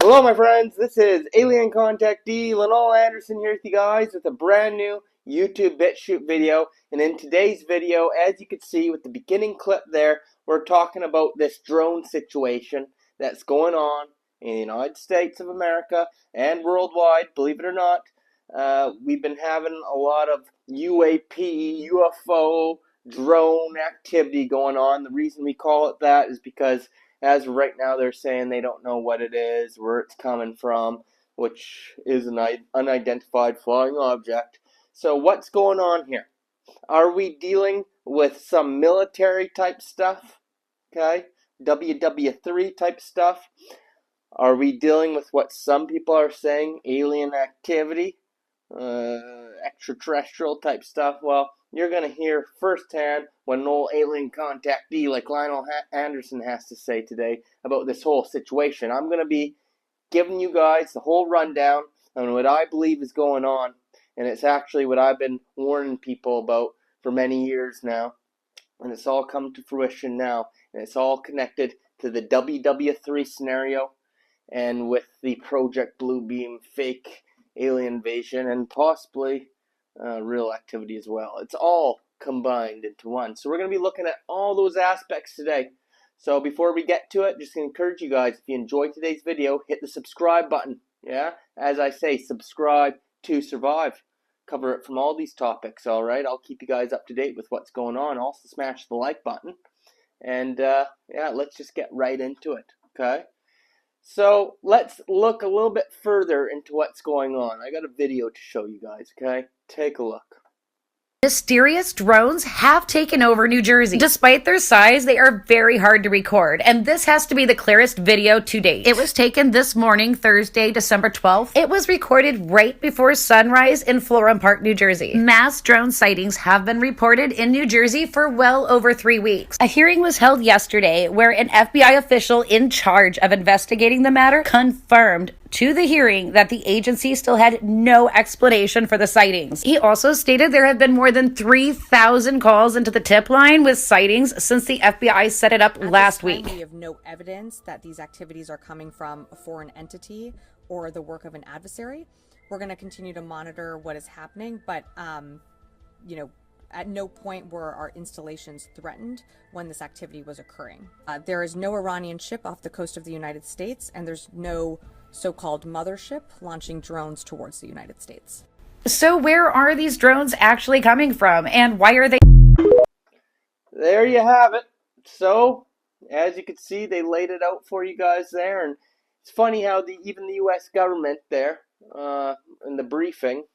Hello my friends, this is Alien Contactee Lionel Anderson here with you guys with a brand new YouTube BitChute video. And in today's video, as you can see with the beginning clip there, we're talking about this drone situation that's going on in the United States of America and worldwide, believe it or not. We've been having a lot of UAP, UFO drone activity going on. The reason we call it that is because as of right now, they're saying they don't know what it is, where it's coming from, which is an unidentified flying object. So what's going on here? Are we dealing with some military type stuff? Okay, WW3 type stuff? Are we dealing with what some people are saying, alien activity? Extraterrestrial type stuff? Well, you're going to hear firsthand what an old alien contactee like Lionel Anderson has to say today about this whole situation. I'm going to be giving you guys the whole rundown on what I believe is going on, and it's actually what I've been warning people about for many years now, and it's all come to fruition now, and it's all connected to the WW3 scenario and with the Project Bluebeam fake alien invasion and possibly real activity as well. It's all combined into one. So we're going to be looking at all those aspects today. So before we get to it, just to encourage you guys, if you enjoyed today's video, hit the subscribe button. Yeah, as I say, subscribe to survive. Cover it from all these topics, all right? I'll keep you guys up to date with what's going on. Also smash the like button. And yeah, let's just get right into it, okay? So let's look a little bit further into what's going on. I got a video to show you guys, okay? Take a look. Mysterious drones have taken over New Jersey. Despite their size, they are very hard to record, and this has to be the clearest video to date. It was taken this morning, Thursday, December 12th. It was recorded right before sunrise in Florham Park, New Jersey. Mass drone sightings have been reported in New Jersey for well over 3 weeks. A hearing was held yesterday where an FBI official in charge of investigating the matter confirmed to the hearing that the agency still had no explanation for the sightings. He also stated there have been more than 3,000 calls into the tip line with sightings since the FBI set it up last week. We have no evidence that these activities are coming from a foreign entity or the work of an adversary. We're going to continue to monitor what is happening, but you know, at no point were our installations threatened when this activity was occurring. There is no Iranian ship off the coast of the United States, and there's no so-called mothership launching drones towards the United States. So where are these drones actually coming from, and why are they? There you have it. So, as you can see, they laid it out for you guys there, and it's funny how even the U.S. government there, in the briefing,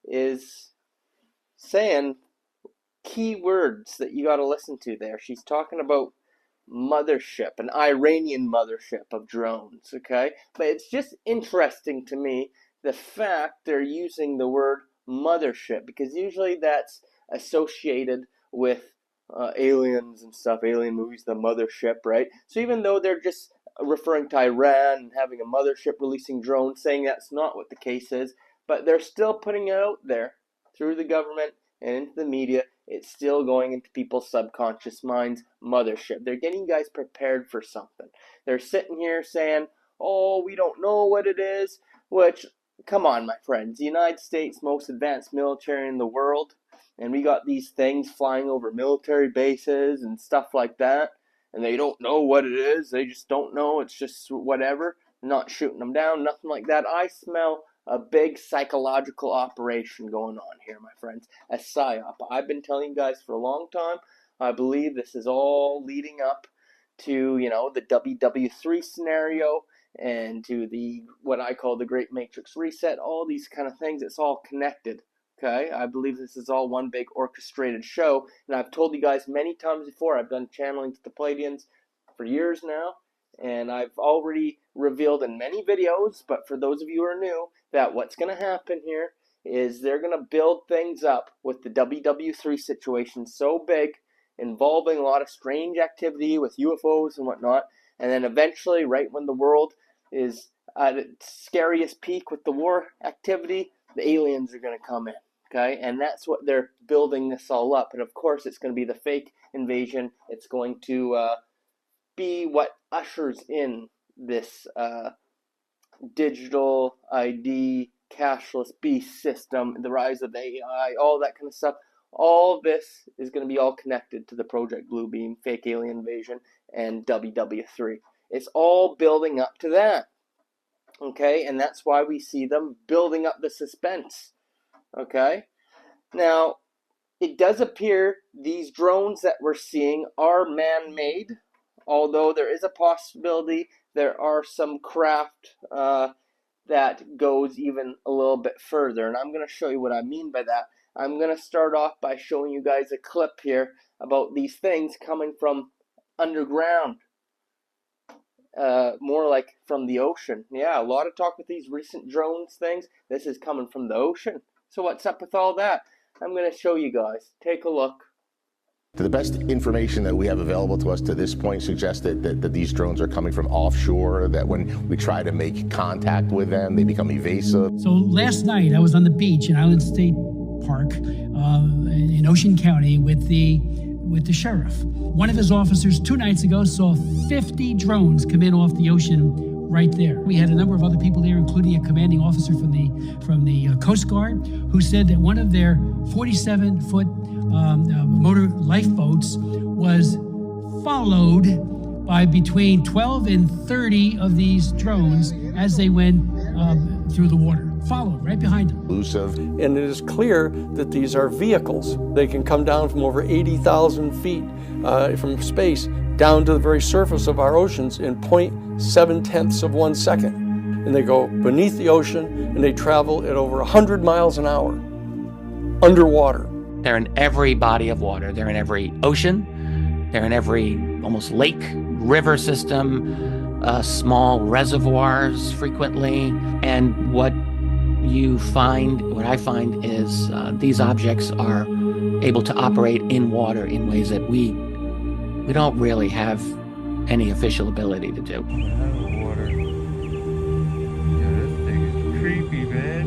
is saying key words that you got to listen to there. She's talking about mothership, an Iranian mothership of drones, okay? But it's just interesting to me the fact they're using the word mothership, because usually that's associated with aliens and stuff, alien movies, the mothership, right? So even though they're just referring to Iran and having a mothership releasing drones, saying that's not what the case is, but they're still putting it out there through the government and into the media. It's still going into people's subconscious minds, mothership. They're getting you guys prepared for something. They're sitting here saying, oh, we don't know what it is, which, come on, my friends. The United States, most advanced military in the world, and we got these things flying over military bases and stuff like that, and they don't know what it is. They just don't know. It's just whatever. They're not shooting them down, nothing like that. I smell a big psychological operation going on here, my friends. A psyop. I've been telling you guys for a long time. I believe this is all leading up to, you know, the WW3 scenario and to the what I call the Great Matrix Reset. All these kind of things. It's all connected. Okay, I believe this is all one big orchestrated show, and I've told you guys many times before, I've done channeling to the Pleiadians for years now, and I've already revealed in many videos, but for those of you who are new, that what's going to happen here is they're going to build things up with the WW3 situation so big, involving a lot of strange activity with UFOs and whatnot, and then eventually, right when the world is at its scariest peak with the war activity, the aliens are going to come in. Okay, and that's what they're building this all up. And of course, it's going to be the fake invasion. It's going to be what ushers in this digital ID, cashless beast system, the rise of AI, all that kind of stuff. All this is going to be all connected to the Project Bluebeam, fake alien invasion, and WW3. It's all building up to that. Okay, and that's why we see them building up the suspense. Okay, now it does appear these drones that we're seeing are man-made, although there is a possibility there are some craft that goes even a little bit further, and I'm going to show you what I mean by that. I'm going to start off by showing you guys a clip here about these things coming from underground. More like from the ocean. Yeah, a lot of talk with these recent drones things. This is coming from the ocean. So what's up with all that? I'm going to show you guys. Take a look. The best information that we have available to us to this point suggests that these drones are coming from offshore, that when we try to make contact with them, they become evasive. So last night I was on the beach in Island State Park in Ocean County with the sheriff. One of his officers 2 nights ago saw 50 drones come in off the ocean right there. We had a number of other people there, including a commanding officer from the Coast Guard, who said that one of their 47-foot motor lifeboats was followed by between 12 and 30 of these drones as they went through the water. Followed right behind them. Elusive. And it is clear that these are vehicles. They can come down from over 80,000 feet from space down to the very surface of our oceans in 0.7 of 1 second. And they go beneath the ocean and they travel at over 100 miles an hour underwater. They're in every body of water. They're in every ocean. They're in every almost lake, river system, small reservoirs frequently. And what I find is these objects are able to operate in water in ways that we don't really have any official ability to do. Water. Yeah, this thing is creepy, man.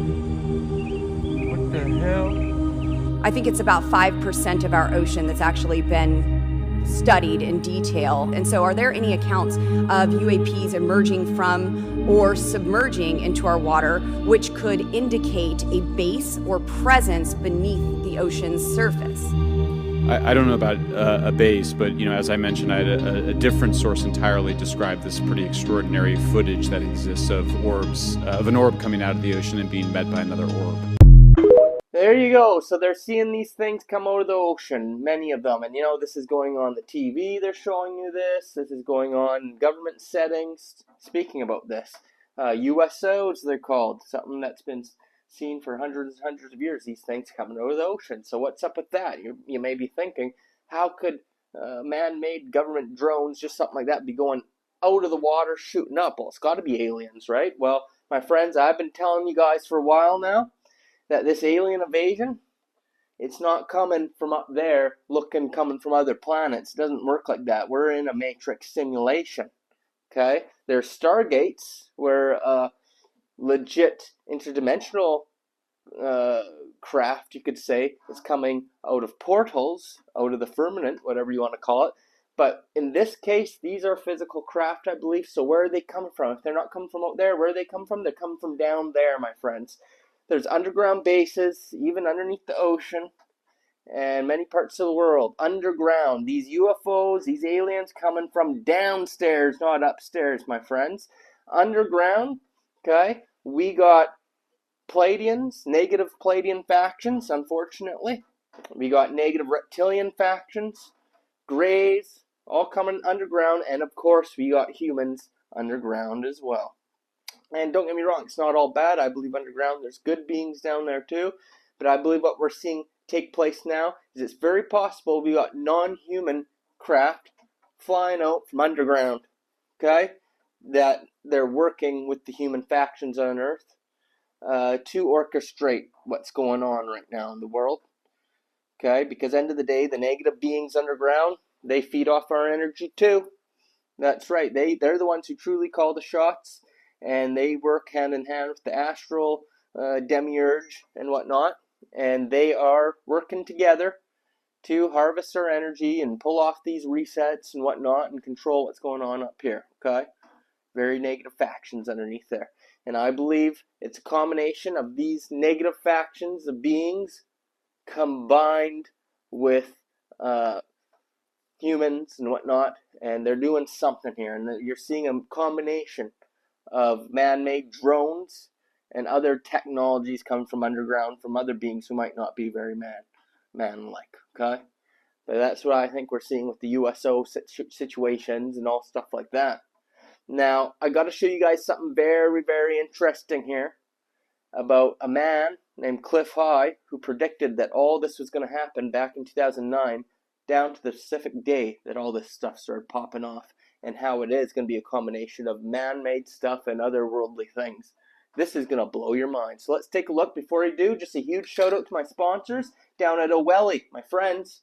What the hell? I think it's about 5% of our ocean that's actually been studied in detail. And so are there any accounts of UAPs emerging from or submerging into our water which could indicate a base or presence beneath the ocean's surface? I don't know about a base, but as I mentioned, I had a different source entirely describe this pretty extraordinary footage that exists of orbs, of an orb coming out of the ocean and being met by another orb. There you go. So they're seeing these things come out of the ocean, many of them. And this is going on the TV. They're showing you this. This is going on in government settings. Speaking about this, USOs they're called. Something that's been seen for hundreds and hundreds of years. These things coming out of the ocean. So what's up with that? You may be thinking, how could man-made government drones, just something like that, be going out of the water, shooting up? Well, it's got to be aliens, right? Well, my friends, I've been telling you guys for a while now that this alien invasion, it's not coming from up there, coming from other planets. It doesn't work like that. We're in a matrix simulation, okay? There's stargates where legit interdimensional craft, you could say, is coming out of portals, out of the firmament, whatever you want to call it. But in this case, these are physical craft, I believe. So where are they coming from? If they're not coming from out there, where are they coming from? They're coming from down there, my friends. There's underground bases, even underneath the ocean, and many parts of the world, underground. These UFOs, these aliens coming from downstairs, not upstairs, my friends. Underground, okay? We got Pleiadians, negative Pleiadian factions, unfortunately. We got negative reptilian factions, Greys, all coming underground, and of course we got humans underground as well. And don't get me wrong, it's not all bad. I believe underground there's good beings down there too. But I believe what we're seeing take place now is it's very possible we got non-human craft flying out from underground, okay, that they're working with the human factions on Earth to orchestrate what's going on right now in the world, okay, because end of the day, the negative beings underground, they feed off our energy too. That's right, they're the ones who truly call the shots, and they work hand in hand with the astral demiurge and whatnot, and they are working together to harvest our energy and pull off these resets and whatnot and control what's going on up here, okay? Very negative factions underneath there. And I believe it's a combination of these negative factions of beings combined with humans and whatnot, and they're doing something here. And you're seeing a combination of man-made drones and other technologies come from underground from other beings who might not be very man-like, okay? But that's what I think we're seeing with the USO situations and all stuff like that. Now, I got to show you guys something very, very interesting here about a man named Cliff High who predicted that all this was going to happen back in 2009 down to the specific day that all this stuff started popping off, and how it is going to be a combination of man-made stuff and otherworldly things. This is going to blow your mind. So let's take a look. Before I do, just a huge shout out to my sponsors down at OWELI, my friends.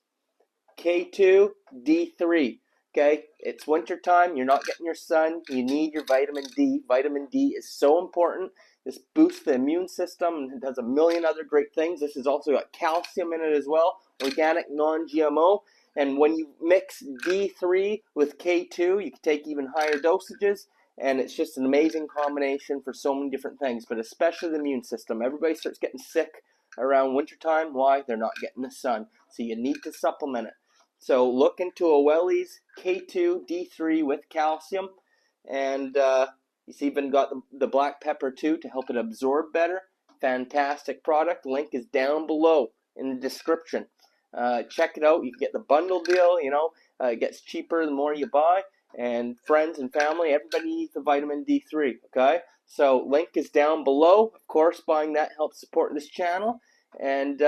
K2, D3. Okay, it's winter time. You're not getting your sun. You need your vitamin D. Vitamin D is so important. This boosts the immune system and it does a million other great things. This has also got calcium in it as well. Organic, non-GMO. And when you mix D3 with K2, you can take even higher dosages. And it's just an amazing combination for so many different things, but especially the immune system. Everybody starts getting sick around wintertime. Why? They're not getting the sun. So you need to supplement it. So look into OWELI's K2 D3 with calcium. And it's even got the black pepper too to help it absorb better. Fantastic product. Link is down below in the description. Check it out. You can get the bundle deal. You know, it gets cheaper the more you buy. And friends and family, everybody needs the vitamin D3, okay? So link is down below. Of course, buying that helps support this channel. And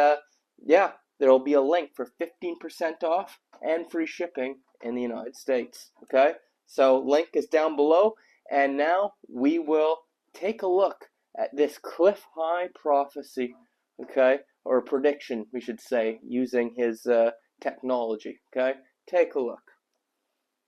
yeah, there will be a link for 15% off and free shipping in the United States, okay? So link is down below. And now we will take a look at this Cliff High prophecy, okay? Or prediction, we should say, using his technology, okay? Take a look.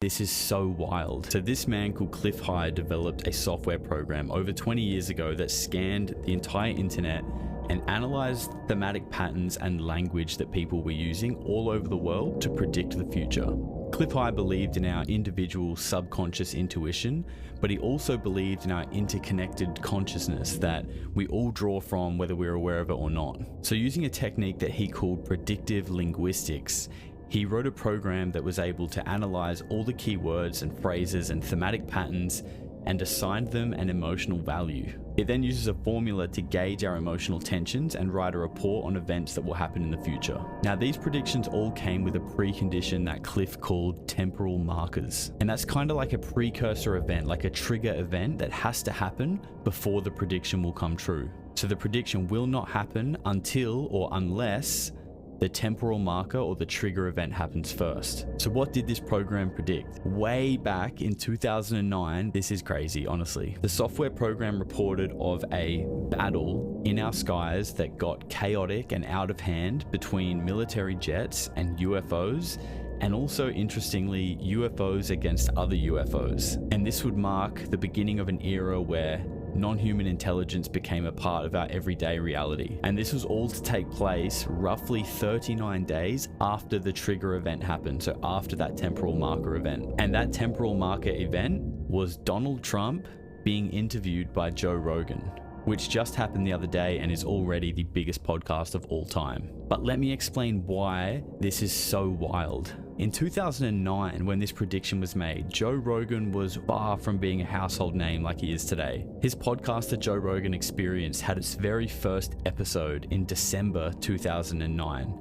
This is so wild. So this man called Cliff High developed a software program over 20 years ago that scanned the entire internet and analyzed thematic patterns and language that people were using all over the world to predict the future. Cliff High believed in our individual subconscious intuition, but he also believed in our interconnected consciousness that we all draw from whether we're aware of it or not. So using a technique that he called predictive linguistics, he wrote a program that was able to analyze all the keywords and phrases and thematic patterns and assigned them an emotional value. It then uses a formula to gauge our emotional tensions and write a report on events that will happen in the future. Now, these predictions all came with a precondition that Cliff called temporal markers. And that's kind of like a precursor event, like a trigger event that has to happen before the prediction will come true. So the prediction will not happen until or unless the temporal marker or the trigger event happens first. So what did this program predict? Way back in 2009, this is crazy, honestly. The software program reported of a battle in our skies that got chaotic and out of hand between military jets and UFOs, and also, interestingly, UFOs against other UFOs. And this would mark the beginning of an era where non-human intelligence became a part of our everyday reality. And this was all to take place roughly 39 days after the trigger event happened, so after that temporal marker event. And that temporal marker event was Donald Trump being interviewed by Joe Rogan, which just happened the other day and is already the biggest podcast of all time. But let me explain why this is so wild. In 2009, when this prediction was made, Joe Rogan was far from being a household name like he is today. His podcast, The Joe Rogan Experience, had its very first episode in December 2009.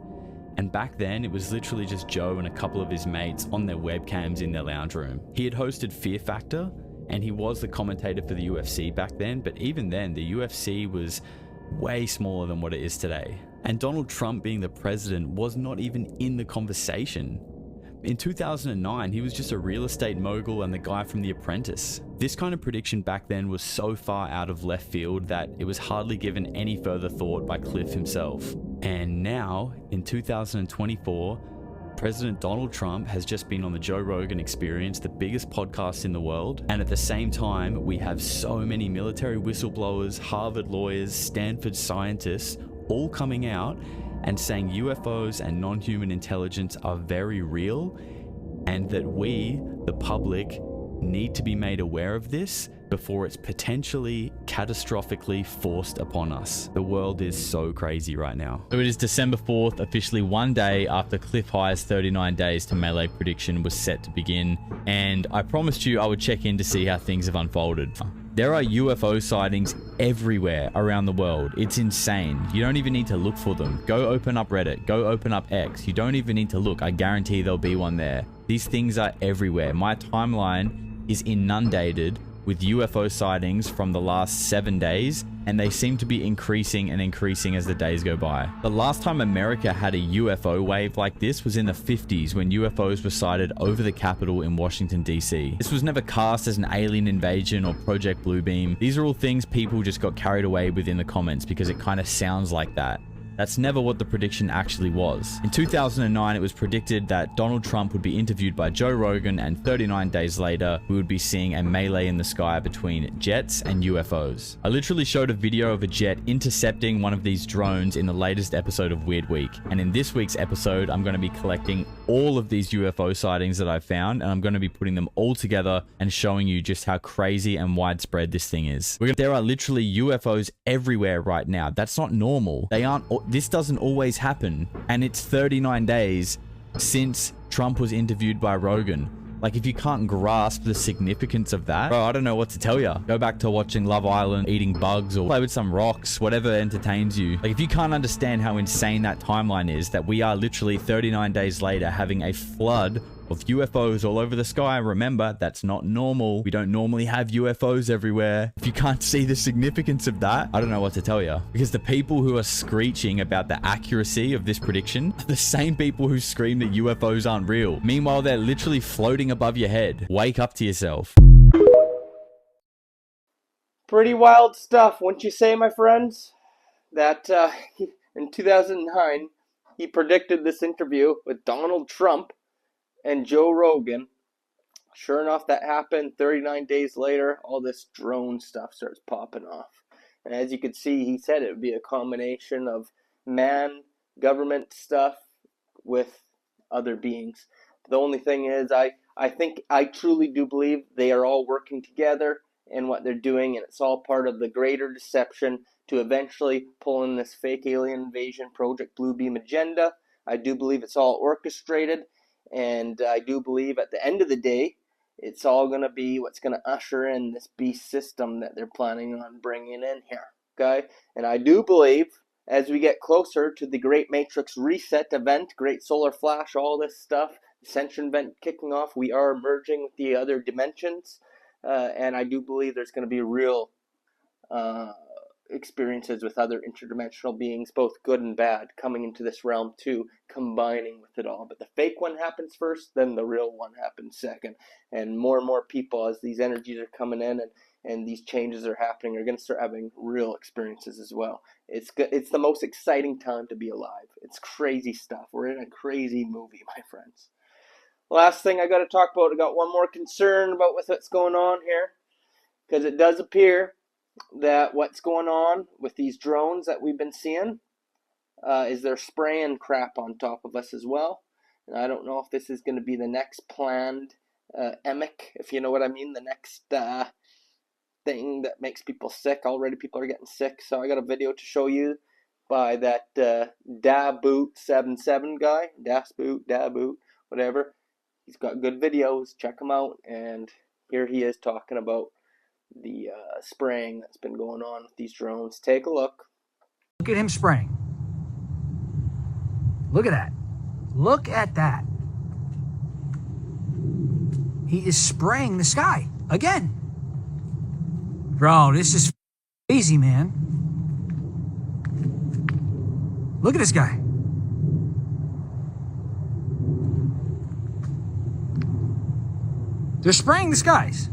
And back then, it was literally just Joe and a couple of his mates on their webcams in their lounge room. He had hosted Fear Factor, and he was the commentator for the UFC back then, but even then, the UFC was way smaller than what it is today. And Donald Trump being the president was not even in the conversation. In 2009, he was just a real estate mogul and the guy from The Apprentice. This kind of prediction back then was so far out of left field that it was hardly given any further thought by Cliff himself. And now, in 2024, President Donald Trump has just been on the Joe Rogan Experience, the biggest podcast in the world. And at the same time, we have so many military whistleblowers, Harvard lawyers, Stanford scientists, all coming out and saying UFOs and non-human intelligence are very real, and that we, the public, need to be made aware of this before it's potentially catastrophically forced upon us. The world is so crazy right now. So it is December 4th, officially one day after Cliff High's 39 days to melee prediction was set to begin, and I promised you I would check in to see how things have unfolded. There are UFO sightings everywhere around the world. It's insane. You don't even need to look for them. Go open up Reddit. Go open up X. You don't even need to look. I guarantee there'll be one there. These things are everywhere. My timeline is inundated with UFO sightings from the last 7 days, and they seem to be increasing and increasing as the days go by. The last time America had a UFO wave like this was in the 50s when UFOs were sighted over the Capitol in Washington, D.C. This was never cast as an alien invasion or Project Bluebeam. These are all things people just got carried away with in the comments because it kind of sounds like that. That's never what the prediction actually was. In 2009, it was predicted that Donald Trump would be interviewed by Joe Rogan, and 39 days later, we would be seeing a melee in the sky between jets and UFOs. I literally showed a video of a jet intercepting one of these drones in the latest episode of Weird Week. And in this week's episode, I'm going to be collecting all of these UFO sightings that I've found, and I'm going to be putting them all together and showing you just how crazy and widespread this thing is. There are literally UFOs everywhere right now. That's not normal. This doesn't always happen, and it's 39 days since Trump was interviewed by Rogan. Like, if you can't grasp the significance of that, bro, I don't know what to tell you. Go back to watching Love Island, eating bugs, or play with some rocks, whatever entertains you. Like, if you can't understand how insane that timeline is, that we are literally 39 days later having a flood of UFOs all over the sky. Remember, that's not normal. We don't normally have UFOs everywhere. If you can't see the significance of that, I don't know what to tell you. Because the people who are screeching about the accuracy of this prediction are the same people who scream that UFOs aren't real. Meanwhile, they're literally floating above your head. Wake up to yourself. Pretty wild stuff, wouldn't you say, my friends? That in 2009, he predicted this interview with Donald Trump and Joe Rogan. Sure enough, that happened. 39 days later, all this drone stuff starts popping off. And as you can see, he said it would be a combination of man, government stuff with other beings. The only thing is, I truly do believe they are all working together in what they're doing, and it's all part of the greater deception to eventually pull in this fake alien invasion Project Bluebeam agenda. I do believe it's all orchestrated. And I do believe at the end of the day, it's all going to be what's going to usher in this beast system that they're planning on bringing in here. Okay? And I do believe as we get closer to the Great Matrix Reset event, Great Solar Flash, all this stuff, Ascension event kicking off, we are merging with the other dimensions. And I do believe there's going to be real experiences with other interdimensional beings, both good and bad, coming into this realm too, combining with it all. But the fake one happens first, then the real one happens second. And more people, as these energies are coming in and these changes are happening, are going to start having real experiences as well. It's the most exciting time to be alive. It's crazy stuff. We're in a crazy movie, my friends. Last thing I got to talk about, I got one more concern about what's going on here, because it does appear that what's going on with these drones that we've been seeing is they're spraying crap on top of us as well. And I don't know if this is going to be the next planned emic, if you know what I mean, the next thing that makes people sick. Already people are getting sick, so I got a video to show you by that Daboot77 guy, Daboot, whatever. He's got good videos, check him out, and here he is talking about the spraying that's been going on with these drones. Take a look. Look at him spraying. Look at that. Look at that. He is spraying the sky again. Bro, this is crazy, man. Look at this guy. They're spraying the skies.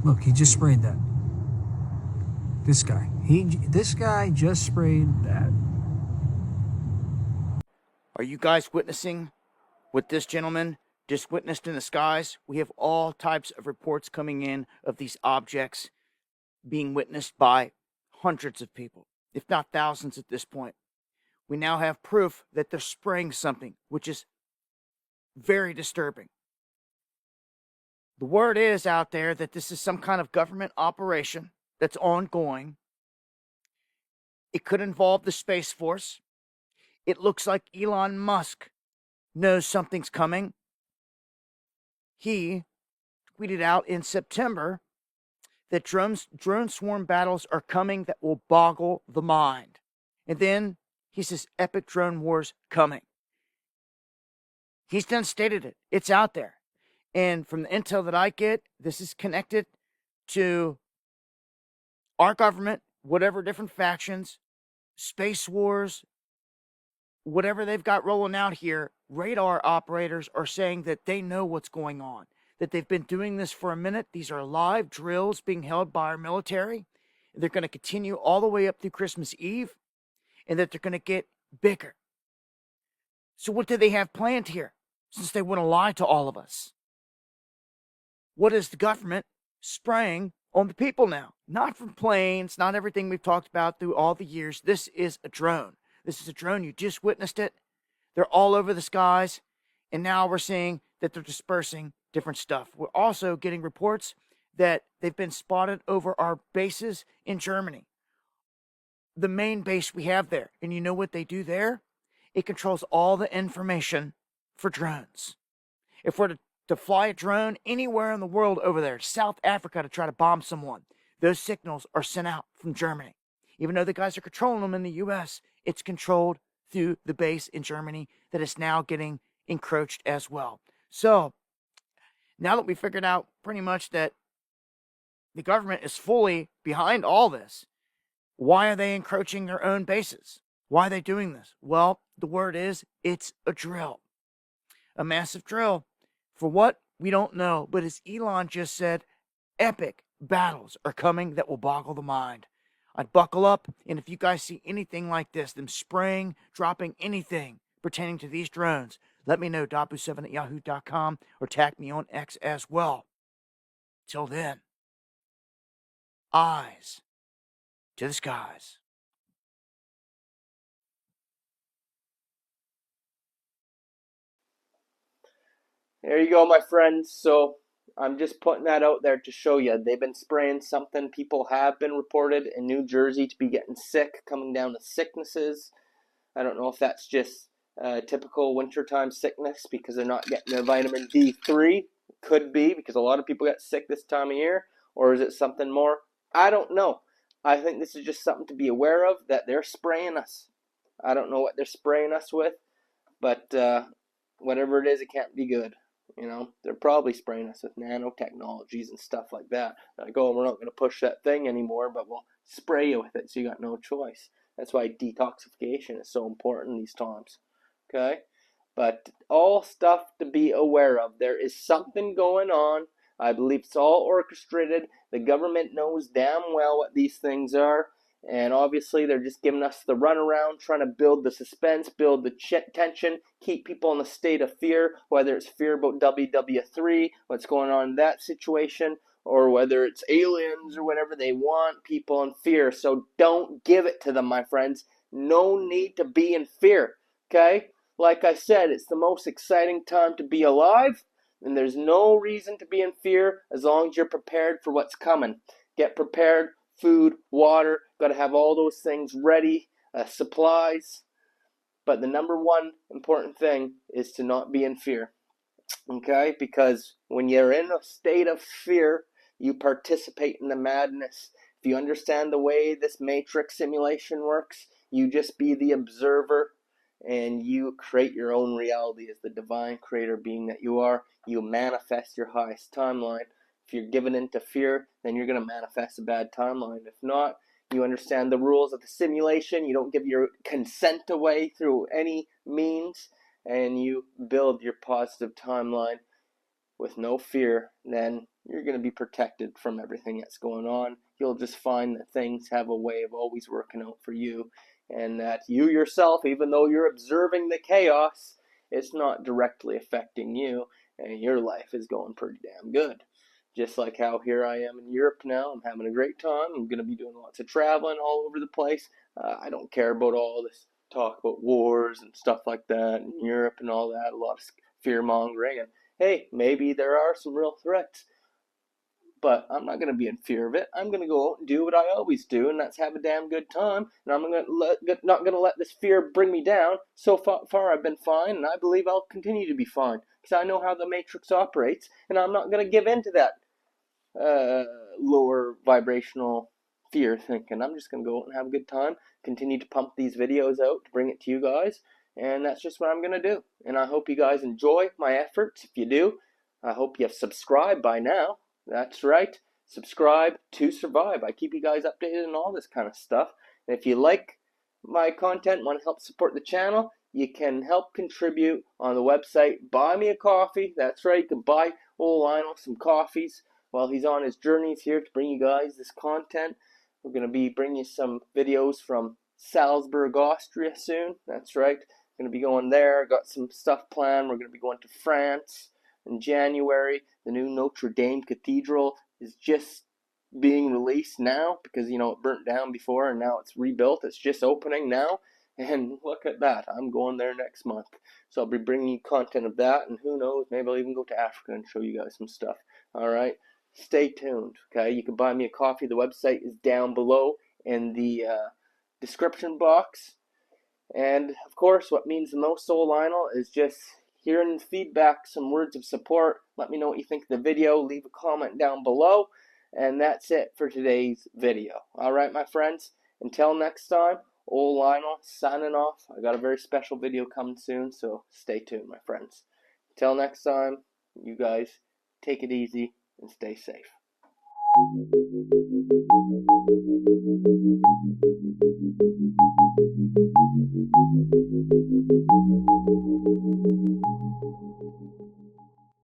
Look, he just sprayed that. This guy. This guy just sprayed that. Are you guys witnessing what this gentleman just witnessed in the skies? We have all types of reports coming in of these objects being witnessed by hundreds of people, if not thousands at this point. We now have proof that they're spraying something, which is very disturbing. The word is out there that this is some kind of government operation that's ongoing. It could involve the Space Force. It looks like Elon Musk knows something's coming. He tweeted out in September that drone swarm battles are coming that will boggle the mind. And then he says, epic drone wars coming. He's done stated it. It's out there. And from the intel that I get, this is connected to our government, whatever different factions, space wars, whatever they've got rolling out here. Radar operators are saying that they know what's going on, that they've been doing this for a minute. These are live drills being held by our military. They're going to continue all the way up through Christmas Eve, and that they're going to get bigger. So what do they have planned here, since they want to lie to all of us? What is the government spraying on the people now? Not from planes, not everything we've talked about through all the years. This is a drone. This is a drone. You just witnessed it. They're all over the skies. And now we're seeing that they're dispersing different stuff. We're also getting reports that they've been spotted over our bases in Germany. The main base we have there. And you know what they do there? It controls all the information for drones. If we're to fly a drone anywhere in the world over there, South Africa, to try to bomb someone, those signals are sent out from Germany. Even though the guys are controlling them in the U.S., it's controlled through the base in Germany that is now getting encroached as well. So, now that we figured out pretty much that the government is fully behind all this, why are they encroaching their own bases? Why are they doing this? Well, the word is, it's a drill. A massive drill. For what? We don't know. But as Elon just said, epic battles are coming that will boggle the mind. I'd buckle up, and if you guys see anything like this, them spraying, dropping anything pertaining to these drones, let me know, dabu7@yahoo.com, or tag me on X as well. Till then, eyes to the skies. There you go, my friends. So I'm just putting that out there to show you. They've been spraying something. People have been reported in New Jersey to be getting sick, coming down with sicknesses. I don't know if that's just typical wintertime sickness because they're not getting their vitamin D3. Could be because a lot of people get sick this time of year. Or is it something more? I don't know. I think this is just something to be aware of, that they're spraying us. I don't know what they're spraying us with, but whatever it is, it can't be good. You know, they're probably spraying us with nanotechnologies and stuff like that. Like, oh, we're not going to push that thing anymore, but we'll spray you with it, so you got no choice. That's why detoxification is so important these times. Okay? But all stuff to be aware of. There is something going on. I believe it's all orchestrated. The government knows damn well what these things are. And obviously, they're just giving us the runaround, trying to build the suspense, build the tension, keep people in a state of fear, whether it's fear about WW3, what's going on in that situation, or whether it's aliens or whatever. They want people in fear. So don't give it to them, my friends. No need to be in fear, okay? Like I said, it's the most exciting time to be alive, and there's no reason to be in fear as long as you're prepared for what's coming. Get prepared. Food, water, got to have all those things ready, supplies. But the number one important thing is to not be in fear, okay? Because when you're in a state of fear, you participate in the madness. If you understand the way this matrix simulation works, You just be the observer, and you create your own reality as the divine creator being that you are. You manifest your highest timeline. If you're given into fear, then you're going to manifest a bad timeline. If not, you understand the rules of the simulation, you don't give your consent away through any means, and you build your positive timeline with no fear, then you're going to be protected from everything that's going on. You'll just find that things have a way of always working out for you, and that you yourself, even though you're observing the chaos, it's not directly affecting you, and your life is going pretty damn good. Just like how here I am in Europe now, I'm having a great time. I'm going to be doing lots of traveling all over the place. I don't care about all this talk about wars and stuff like that in Europe and all that, a lot of fear mongering. And hey, maybe there are some real threats, but I'm not going to be in fear of it. I'm going to go out and do what I always do, and that's have a damn good time. And I'm not going to let this fear bring me down. So far I've been fine, and I believe I'll continue to be fine, because I know how the Matrix operates, and I'm not going to give in to that lower vibrational fear thinking. I'm just going to go out and have a good time, continue to pump these videos out to bring it to you guys, and that's just what I'm going to do. And I hope you guys enjoy my efforts. If you do, I hope you've subscribed by now. That's right, subscribe to survive. I keep you guys updated on all this kind of stuff. And if you like my content, want to help support the channel, you can help contribute on the website. Buy me a coffee. That's right, you can buy old Lionel some coffees while he's on his journeys here to bring you guys this content. We're going to be bringing you some videos from Salzburg, Austria soon. That's right, going to be going there. Got some stuff planned. We're going to be going to France in January. The new Notre Dame Cathedral is just being released now because, you know, it burnt down before and now it's rebuilt. It's just opening now. And look at that. I'm going there next month. So I'll be bringing you content of that. And who knows, maybe I'll even go to Africa and show you guys some stuff. All right. Stay tuned. Okay. You can buy me a coffee. The website is down below in the description box. And of course, what means the most to Lionel is just hearing feedback, some words of support. Let me know what you think of the video. Leave a comment down below. And that's it for today's video. All right, my friends. Until next time, old Lionel signing off. I got a very special video coming soon, so stay tuned, my friends. Until next time, you guys take it easy and stay safe.